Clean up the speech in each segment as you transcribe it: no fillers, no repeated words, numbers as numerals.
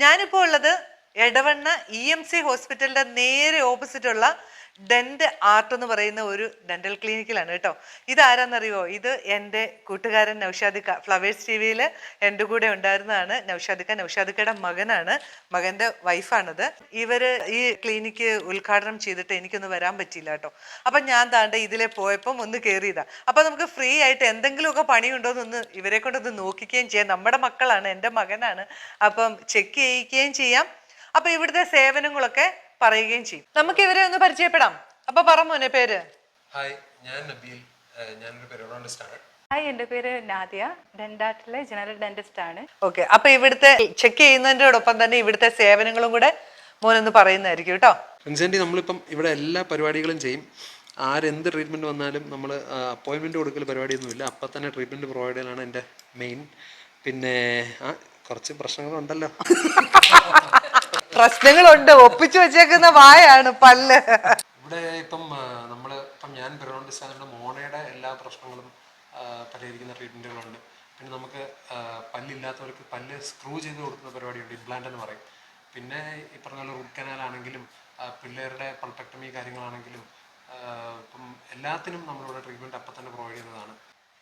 ഞാനിപ്പോൾ ഉള്ളത് എടവണ്ണ EMC ഹോസ്പിറ്റലിന്റെ നേരെ ഓപ്പോസിറ്റ് ഉള്ള ഡെന്റ് ആർട്ട് എന്ന് പറയുന്ന ഒരു ഡെന്റൽ ക്ലിനിക്കിലാണ് കേട്ടോ. ഇതാരാന്നറിയോ? ഇത് എൻ്റെ കൂട്ടുകാരൻ നൗഷാദിക്ക, ഫ്ലവേഴ്സ് TV-യിൽ എൻ്റെ കൂടെ ഉണ്ടായിരുന്നതാണ്. നൗഷാദിക്കയുടെ മകനാണ്, മകൻ്റെ വൈഫാണിത്. ഇവര് ഈ ക്ലിനിക്ക് ഉദ്ഘാടനം ചെയ്തിട്ട് എനിക്കൊന്ന് വരാൻ പറ്റിയില്ല കേട്ടോ. അപ്പം ഞാൻ താണ്ട് ഇതിലെ പോയപ്പം ഒന്ന് കയറിയതാ. അപ്പം നമുക്ക് ഫ്രീ ആയിട്ട് എന്തെങ്കിലുമൊക്കെ പണിയുണ്ടോ എന്നൊന്ന് ഇവരെ കൊണ്ടൊന്ന് നോക്കിക്കുകയും ചെയ്യാം. നമ്മുടെ മക്കളാണ്, എൻ്റെ മകനാണ്. അപ്പം ചെക്ക് ചെയ്യിക്കുകയും ചെയ്യാം. അപ്പൊ ഇവിടുത്തെ സേവനങ്ങളൊക്കെ പറയുകയും ചെയ്യും. നമുക്ക് ഇവരെ ഒന്ന് പരിചയപ്പെടാം. അപ്പൊ പറ മോനെ പേര്. ഹായ്, ഞാൻ നബീൽ, ഞാനൊരു പെരിയോഡോണ്ടിസ്റ്റ് ആണ്. ഹായ്, എൻ്റെ പേര് നാദിയ, ഡെന്റാർട്ടിലെ ജനറൽ ഡെന്റിസ്റ്റ് ആണ്. ഓക്കെ, അപ്പൊ ഇവിടുത്തെ ചെക്ക് ചെയ്യുന്നതിനോടൊപ്പം തന്നെ ഇവിടുത്തെ സേവനങ്ങളും കൂടെ മോനൊന്ന് പറയുന്നതായിരിക്കും കേട്ടോ. റിൻസെൻ്റി, നമ്മളിപ്പം ഇവിടെ എല്ലാ പരിപാടികളും ചെയ്യും. ആരെന്ത് ട്രീറ്റ്മെൻറ്റ് വന്നാലും നമ്മൾ അപ്പോയിൻമെൻറ്റ് കൊടുക്കൽ പരിപാടിയൊന്നുമില്ല, അപ്പം തന്നെ ട്രീറ്റ്മെൻറ്റ് പ്രൊവൈഡ് ചെയ്യലാണ് എൻ്റെ മെയിൻ. പിന്നെ കുറച്ച് പ്രശ്നങ്ങളുണ്ടല്ലോ. പ്രശ്നങ്ങളുണ്ട്, ഒപ്പിച്ചു വെച്ചേക്കുന്ന വായാണ് പല്ല്. ഇവിടെ ഇപ്പം ഞാൻ പെരിയോഡോണ്ടിസ്റ്റ് ആയതുകൊണ്ട് മോണയുടെ എല്ലാ പ്രശ്നങ്ങളും പരിഹരിക്കുന്ന ട്രീറ്റ്മെൻറ്റുകളുണ്ട്. പിന്നെ നമുക്ക് പല്ലില്ലാത്തവർക്ക് പല്ല് സ്ക്രൂ ചെയ്ത് കൊടുക്കുന്ന പരിപാടിയുണ്ട്, ഇംപ്ലാന്റ് എന്ന് പറയും. പിന്നെ ഈ പറഞ്ഞ പോലെ റൂട്ട് കനാൽ ആണെങ്കിലും പിള്ളേരുടെ പൾപ്പക്ടമി കാര്യങ്ങളാണെങ്കിലും ഇപ്പം എല്ലാത്തിനും നമ്മളിവിടെ ട്രീറ്റ്മെൻറ്റ് അപ്പം തന്നെ പ്രൊവൈഡ് ചെയ്യുന്നതാണ്.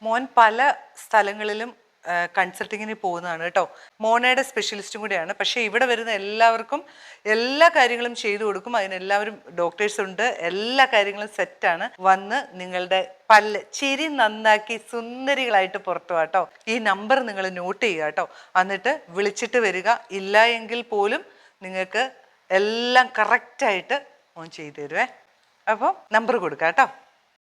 മോൻ പല സ്ഥലങ്ങളിലും കൺസൾട്ടിങ്ങിന് പോകുന്നതാണ് കേട്ടോ. മോണയുടെ സ്പെഷ്യലിസ്റ്റും കൂടിയാണ്. പക്ഷേ ഇവിടെ വരുന്ന എല്ലാവർക്കും എല്ലാ കാര്യങ്ങളും ചെയ്തു കൊടുക്കും. അതിനെല്ലാവരും ഡോക്ടേഴ്സ് ഉണ്ട്, എല്ലാ കാര്യങ്ങളും സെറ്റാണ്. വന്ന് നിങ്ങളുടെ പല്ല് ചിരി നന്നാക്കി സുന്ദരികളായിട്ട് പുറത്തു കേട്ടോ. ഈ നമ്പർ നിങ്ങൾ നോട്ട് ചെയ്യുക കേട്ടോ. എന്നിട്ട് വിളിച്ചിട്ട് വരിക. ഇല്ല എങ്കിൽ പോലും നിങ്ങൾക്ക് എല്ലാം കറക്റ്റായിട്ട് ഓൺ ചെയ്തു തരുവേ. അപ്പോൾ നമ്പർ കൊടുക്കാം കേട്ടോ.